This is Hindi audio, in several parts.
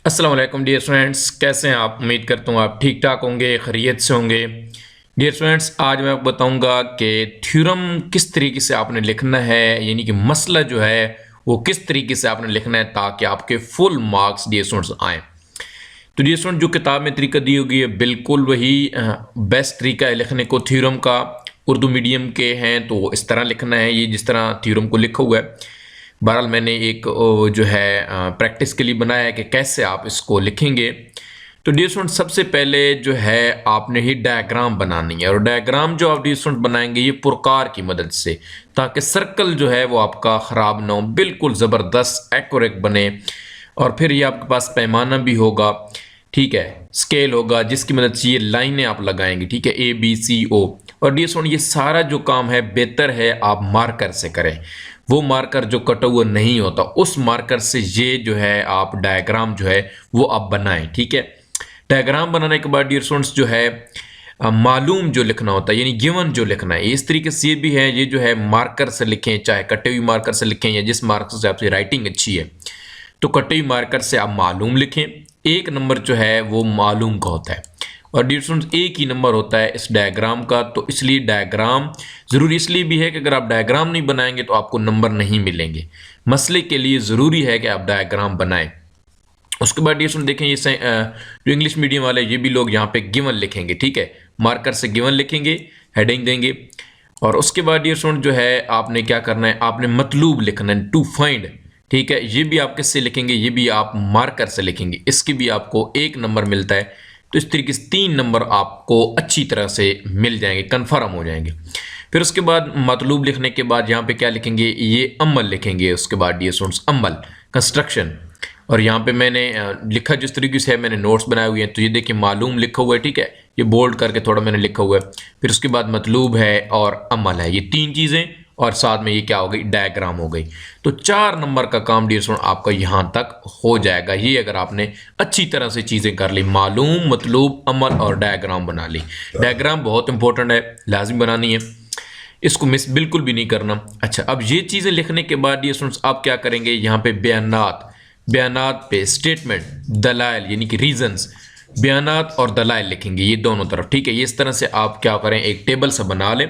अस्सलाम वालेकुम डियर फ्रेंड्स, कैसे हैं आप। उम्मीद करता हूँ आप ठीक ठाक होंगे, खैरियत से होंगे। डियर फ्रेंड्स, आज मैं आपको बताऊंगा कि थ्योरम किस तरीके से आपने लिखना है, यानी कि मसला जो है वो किस तरीके से आपने लिखना है ताकि आपके फुल मार्क्स डियर स्टूडेंट्स आएँ। तो डियर स्टूडेंट, जो किताब में तरीका दी होगी है बिल्कुल वही बेस्ट तरीका है लिखने को थ्योरम का। उर्दू मीडियम के हैं तो इस तरह लिखना है, ये जिस तरह थ्योरम को लिखा हुआ है। बहरहाल मैंने एक जो है प्रैक्टिस के लिए बनाया है कि कैसे आप इसको लिखेंगे। तो डियर स्टूडेंट, सबसे पहले जो है आपने ही डायग्राम बनानी है, और डायग्राम जो आप डियर स्टूडेंट बनाएंगे ये पुरकार की मदद से, ताकि सर्कल जो है वो आपका ख़राब ना हो, बिल्कुल ज़बरदस्त एक्यूरेट बने। और फिर ये आपके पास पैमाना भी होगा, ठीक है, स्केल होगा जिसकी मदद से ये लाइनें आप लगाएंगे, ठीक है, ABCO। और डियर स्टूडेंट, ये सारा जो काम है बेहतर है आप मार्कर से करें। वो मार्कर जो कटा हुआ नहीं होता उस मार्कर से ये जो है आप डायग्राम जो है वो आप बनाएं, ठीक है। डायग्राम बनाने के बाद डियर स्टूडेंट्स जो है मालूम जो लिखना होता है, यानी गिवन जो लिखना है, इस तरीके से ये भी है, ये जो है मार्कर से लिखें, चाहे कटे हुई मार्कर से लिखें या जिस मार्कर से आपकी राइटिंग अच्छी है तो कटे हुई मार्कर से आप मालूम लिखें। एक नंबर जो है वो मालूम का होता है, और डियर स्टूडेंट्स एक ही नंबर होता है इस डायग्राम का। तो इसलिए डायग्राम ज़रूरी इसलिए भी है कि अगर आप डायग्राम नहीं बनाएंगे तो आपको नंबर नहीं मिलेंगे। मसले के लिए ज़रूरी है कि आप डायग्राम बनाएं। उसके बाद डियर स्टूडेंट देखें, ये जो इंग्लिश मीडियम वाले ये भी लोग यहाँ पे गिवन लिखेंगे, ठीक है, मार्कर से गिवन लिखेंगे, हेडिंग देंगे। और उसके बाद डियर स्टूडेंट जो है आपने क्या करना है, आपने मतलूब लिखना है, टू फाइंड, ठीक है। ये भी आप किससे लिखेंगे, ये भी आप मार्कर से लिखेंगे, इसकी भी आपको एक नंबर मिलता है। तो इस तरीके से 3 नंबर आपको अच्छी तरह से मिल जाएंगे, कन्फर्म हो जाएंगे। फिर उसके बाद मतलूब लिखने के बाद यहाँ पे क्या लिखेंगे, ये अमल लिखेंगे। उसके बाद डियर स्टूडेंट्स अमल, कंस्ट्रक्शन। और यहाँ पे मैंने लिखा जिस तरीके से है, मैंने नोट्स बनाए हुए हैं। तो ये देखिए मालूम लिखा हुआ है, ठीक है, ये बोल्ड करके थोड़ा मैंने लिखा हुआ है। फिर उसके बाद मतलूब है और अमल है, ये 3 चीज़ें, और साथ में ये क्या हो गई, डायग्राम हो गई। तो 4 नंबर का काम डियर स्टूडेंट आपका यहाँ तक हो जाएगा। ये अगर आपने अच्छी तरह से चीज़ें कर ली, मालूम, मतलूब, अमल और डायग्राम बना ली। डायग्राम बहुत इंपॉर्टेंट है, लाजिम बनानी है, इसको मिस बिल्कुल भी नहीं करना। अच्छा, अब ये चीज़ें लिखने के बाद डियर स्टूडेंट्स आप क्या करेंगे, यहाँ पे बयानात, बयानात पे स्टेटमेंट, दलाइल यानी कि रीजंस, बयानात और दलाइल लिखेंगे ये दोनों तरफ, ठीक है। ये इस तरह से आप क्या करें, एक टेबल से बना लें,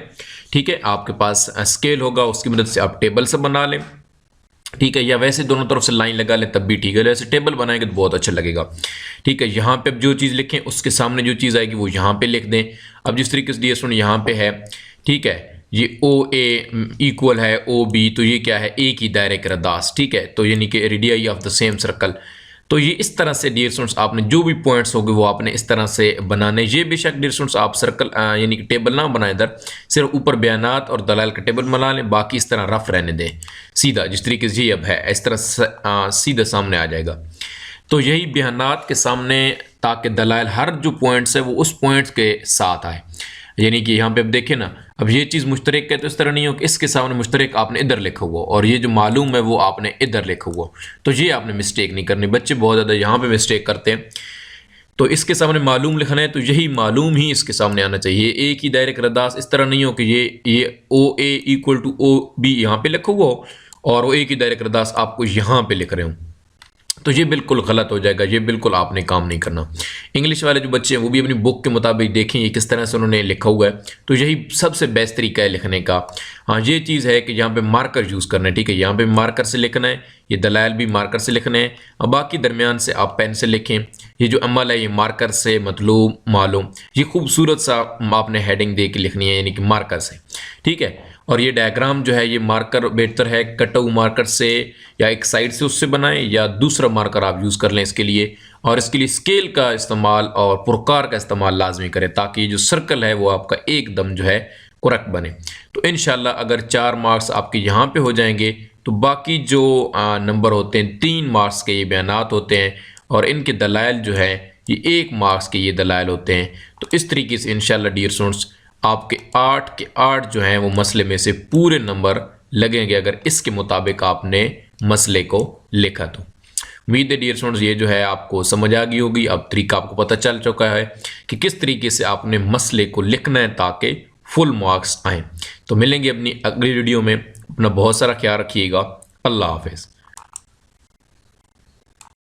ठीक है। आपके पास स्केल होगा, उसकी मदद से आप टेबल से बना लें, ठीक है, या वैसे दोनों तरफ से लाइन लगा लें तब भी ठीक है। वैसे टेबल बनाएंगे तो बहुत अच्छा लगेगा, ठीक है। यहाँ पे अब जो चीज़ लिखें उसके सामने जो चीज़ आएगी वो यहाँ पे लिख दें। अब जिस तरीके से डियर स्टूडेंट यहाँ पे है, ठीक है, ये OA इक्वल है OB, तो ये क्या है, एक ही दायरे के रदास, ठीक है, तो यानी कि radii of the same circle. तो ये इस तरह से डियर स्टूडेंट्स आपने जो भी पॉइंट्स होंगे वो आपने इस तरह से बनाने। ये बेशक डियर स्टूडेंट्स आप सर्कल यानी कि टेबल ना बनाएं, इधर सिर्फ ऊपर बयानात और दलाल का टेबल बना लें, बाकी इस तरह रफ रहने दें सीधा, जिस तरीके से ये अब है इस तरह सीधा सामने आ जाएगा। तो यही बयानात के सामने, ताकि दलाल हर जो पॉइंट्स है वो उस पॉइंट्स के साथ आए। यानी कि यहाँ पे अब देखें ना, अब ये चीज़ मुश्तरक है तो इस तरह नहीं हो कि इसके सामने मुश्तरक आपने इधर लिखा हुआ और ये जो मालूम है वो आपने इधर लिखा हुआ। तो ये आपने मिस्टेक नहीं करनी। बच्चे बहुत ज़्यादा यहाँ पे मिस्टेक करते हैं। तो इसके सामने मालूम लिखना है तो यही मालूम ही इसके सामने आना चाहिए, एक ही दायरे का रदास। इस तरह नहीं हो कि ये OA इक्वल टू OB यहाँ पे लिखा हुआ हो और वो एक ही दायरे का रदास आपको यहाँ पे लिख रहे हो, तो ये बिल्कुल गलत हो जाएगा। ये बिल्कुल आपने काम नहीं करना। इंग्लिश वाले जो बच्चे हैं वो भी अपनी बुक के मुताबिक देखें ये किस तरह से उन्होंने लिखा हुआ है, तो यही सबसे बेस्ट तरीका है लिखने का। हाँ, ये चीज़ है कि यहाँ पे मार्कर यूज़ करना है, ठीक है, यहाँ पे मार्कर से लिखना है, ये दलाइल भी मार्कर से लिखने हैं, और बाकी दरमियान से आप पेन से लिखें। ये जो अमल है ये मार्कर से, मतलूब, मालूम, ये खूबसूरत सा आपने हेडिंग दे के लिखनी है, यानी कि मार्कर से, ठीक है। और ये डायग्राम जो है ये मार्कर बेहतर है कटआउट मार्कर से, या एक साइड से उससे बनाएं, या दूसरा मार्कर आप यूज़ कर लें इसके लिए। और इसके लिए स्केल का इस्तेमाल और पुरकार का इस्तेमाल लाजमी करें, ताकि ये जो सर्कल है वो आपका एकदम जो है करेक्ट बने। तो इंशाल्लाह अगर 4 मार्क्स आपके यहाँ पे हो जाएंगे तो बाकी जो नंबर होते हैं 3 मार्क्स के ये बयानात होते हैं, और इनके दलाइल जो है ये 1 मार्क्स के ये दलाइल होते हैं। तो इस तरीके से इंशाल्लाह डियर स्टूडेंट्स आपके 8 के 8 जो हैं वो मसले में से पूरे नंबर लगेंगे, अगर इसके मुताबिक आपने मसले को लिखा तो। उम्मीद है डियर स्टूडेंट्स ये जो है आपको समझ आ गई होगी। अब तरीका आपको पता चल चुका है कि किस तरीके से आपने मसले को लिखना है ताकि फुल मार्क्स आएँ। तो मिलेंगे अपनी अगली वीडियो में। अपना बहुत सारा ख्याल रखिएगा। अल्लाह हाफिज़।